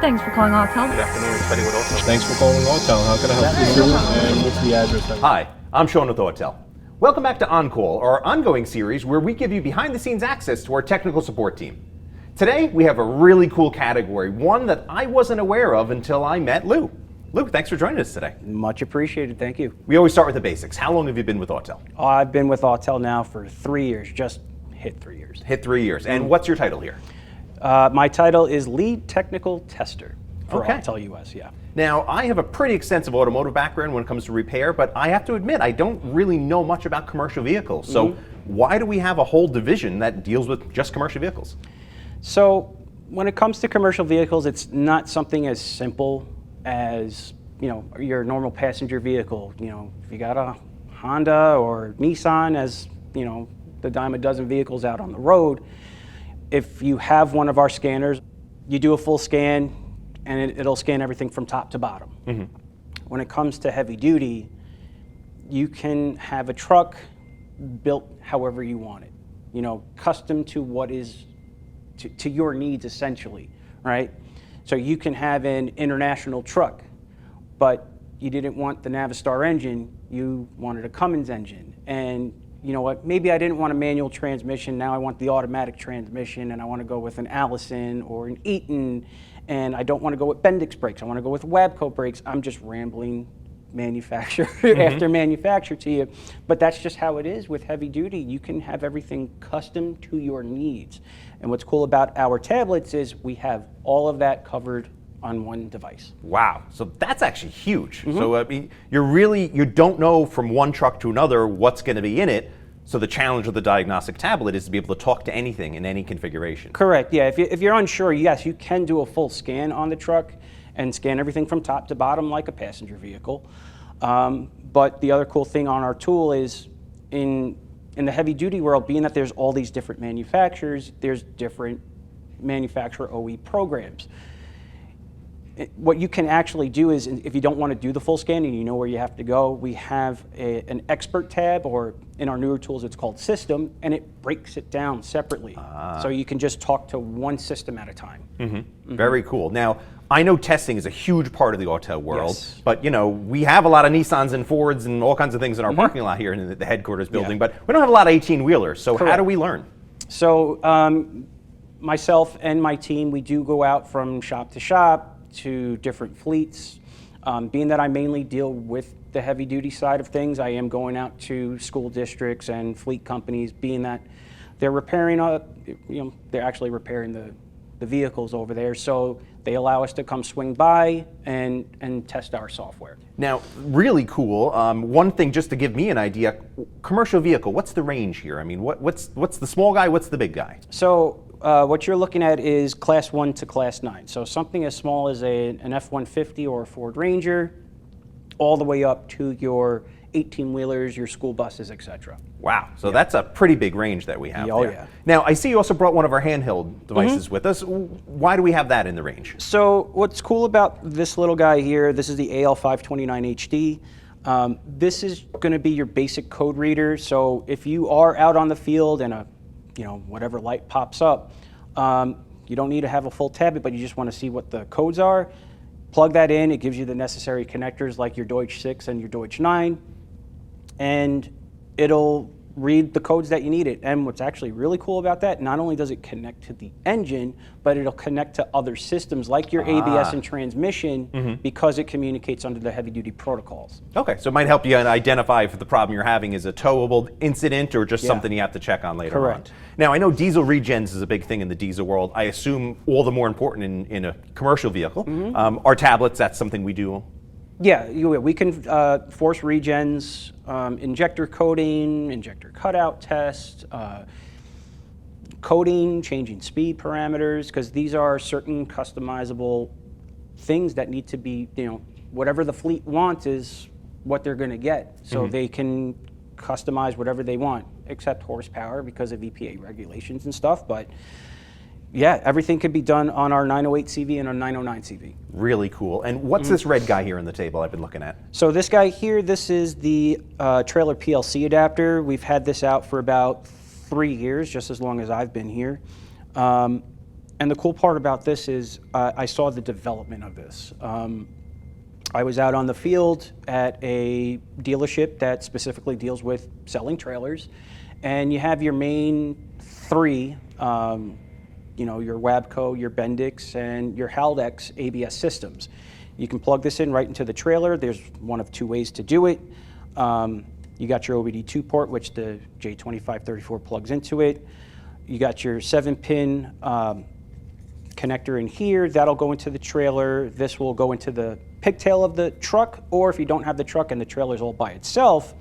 Thanks for calling Autel. Good afternoon, it's Betty with Autel. Thanks for calling Autel. How can I help you? And what's the address? Hi, I'm Sean with Autel. Welcome back to OnCall, our ongoing series where we give you behind-the-scenes access to our technical support team. Today, we have a really cool category, one that I wasn't aware of until I met Lou. Lou, thanks for joining us today. Much appreciated, thank you. We always start with the basics. How long have you been with Autel? I've been with Autel now for 3 years, just hit 3 years. Hit 3 years. And what's your title here? My title is Lead Technical Tester for Okay. Autel US, yeah. Now, I have a pretty extensive automotive background when it comes to repair, but I have to admit, I don't really know much about commercial vehicles. So why do we have a whole division that deals with just commercial vehicles? So when it comes to commercial vehicles, it's not something as simple as, your normal passenger vehicle. If you got a Honda or Nissan, as, the dime a dozen vehicles out on the road, if you have one of our scanners, you do a full scan and it'll scan everything from top to bottom. When it comes to heavy duty, you can have a truck built however you want it, custom to what is to your needs essentially, right? So you can have an international truck, but you didn't want the Navistar engine, you wanted a Cummins engine. And you know what, maybe I didn't want a manual transmission, now I want the automatic transmission, and I want to go with an Allison or an Eaton, and I don't want to go with Bendix brakes, I want to go with Wabco brakes. I'm just rambling manufacturer after manufacturer to you, but that's just how it is with heavy duty. You can have everything custom to your needs. And what's cool about our tablets is we have all of that covered on one device. Wow, so that's actually huge. So I mean, you don't know from one truck to another what's going to be in it. So the challenge of the Diagnostic Tablet is to be able to talk to anything in any configuration. Correct, yeah. If you're unsure, yes, you can do a full scan on the truck and scan everything from top to bottom like a passenger vehicle. But the other cool thing on our tool is in the heavy duty world, being that there's all these different manufacturers, there's different manufacturer OE programs. What you can actually do is, if you don't want to do the full scan and you know where you have to go, we have an expert tab, or in our newer tools it's called system, and it breaks it down separately. So you can just talk to one system at a time. Very cool. Now, I know testing is a huge part of the Autel world, Yes. but we have a lot of Nissans and Fords and all kinds of things in our parking lot here in the headquarters building, but we don't have a lot of 18-wheelers. So how do we learn? So myself and my team, we do go out from shop to shop to different fleets. Being that I mainly deal with the heavy duty side of things, I am going out to school districts and fleet companies, being that they're repairing, they're actually repairing the vehicles over there. So they allow us to come swing by and test our software. Now, really cool. One thing, just to give me an idea, commercial vehicle, what's the range here? I mean, what's the small guy, what's the big guy? So what you're looking at is class 1 to class 9. So something as small as an F-150 or a Ford Ranger, all the way up to your 18-wheelers, your school buses, etc. Wow, so that's a pretty big range that we have Oh, there. yeah. Now, I see you also brought one of our handheld devices with us. Why do we have that in the range? So what's cool about this little guy here, this is the AL529HD. This is going to be your basic code reader. So if you are out on the field and whatever light pops up, you don't need to have a full tablet, but you just want to see what the codes are. Plug that in, it gives you the necessary connectors like your Deutsch 6 and your Deutsch 9, and it'll read the codes that you need it. And what's actually really cool about that, not only does it connect to the engine, but it'll connect to other systems like your ABS and transmission because it communicates under the heavy duty protocols. Okay, so it might help you identify if the problem you're having is a towable incident or just something you have to check on later Correct. on. Now, I know diesel regens is a big thing in the diesel world. I assume all the more important in a commercial vehicle. Our tablets, that's something we do. Yeah, we can force regens, injector coding, injector cutout test, coding, changing speed parameters, because these are certain customizable things that need to be, whatever the fleet wants is what they're going to get. So they can customize whatever they want, except horsepower because of EPA regulations and stuff. But yeah, everything could be done on our 908 CV and our 909 CV. Really cool. And what's this red guy here on the table I've been looking at? So this guy here, this is the trailer PLC adapter. We've had this out for about 3 years, just as long as I've been here. And the cool part about this is I saw the development of this. I was out on the field at a dealership that specifically deals with selling trailers, and you have your main three, your Wabco, your Bendix, and your Haldex ABS systems. You can plug this in right into the trailer. There's one of two ways to do it. You got your OBD2 port, which the J2534 plugs into it. You got your 7-pin connector in here. That'll go into the trailer. This will go into the pigtail of the truck, or if you don't have the truck and the trailer's all by itself,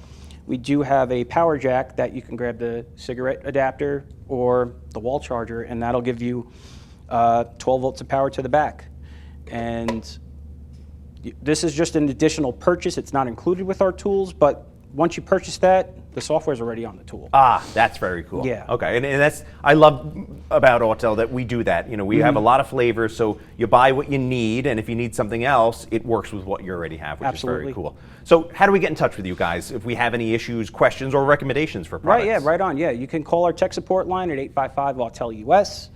we do have a power jack that you can grab the cigarette adapter or the wall charger, and that'll give you 12 volts of power to the back. And this is just an additional purchase. It's not included with our tools, but once you purchase that, the software's already on the tool. Ah, that's very cool. Yeah. Okay, and that's, I love about Autel that we do that. You know, we have a lot of flavors, so you buy what you need, and if you need something else, it works with what you already have, which Absolutely. is very cool. So how do we get in touch with you guys if we have any issues, questions, or recommendations for products? Right, yeah, right on. Yeah, you can call our tech support line at 855-AUTEL-US.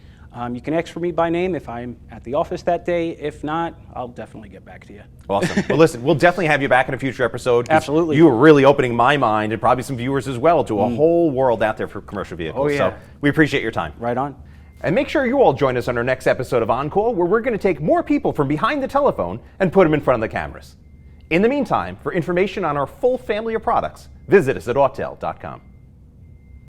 You can ask for me by name if I'm at the office that day. If not, I'll definitely get back to you. Awesome. Well, listen, we'll definitely have you back in a future episode. Absolutely. You were really opening my mind, and probably some viewers as well, to a whole world out there for commercial vehicles. Oh, yeah. So we appreciate your time. Right on. And make sure you all join us on our next episode of OnCall, where we're going to take more people from behind the telephone and put them in front of the cameras. In the meantime, for information on our full family of products, visit us at autel.com.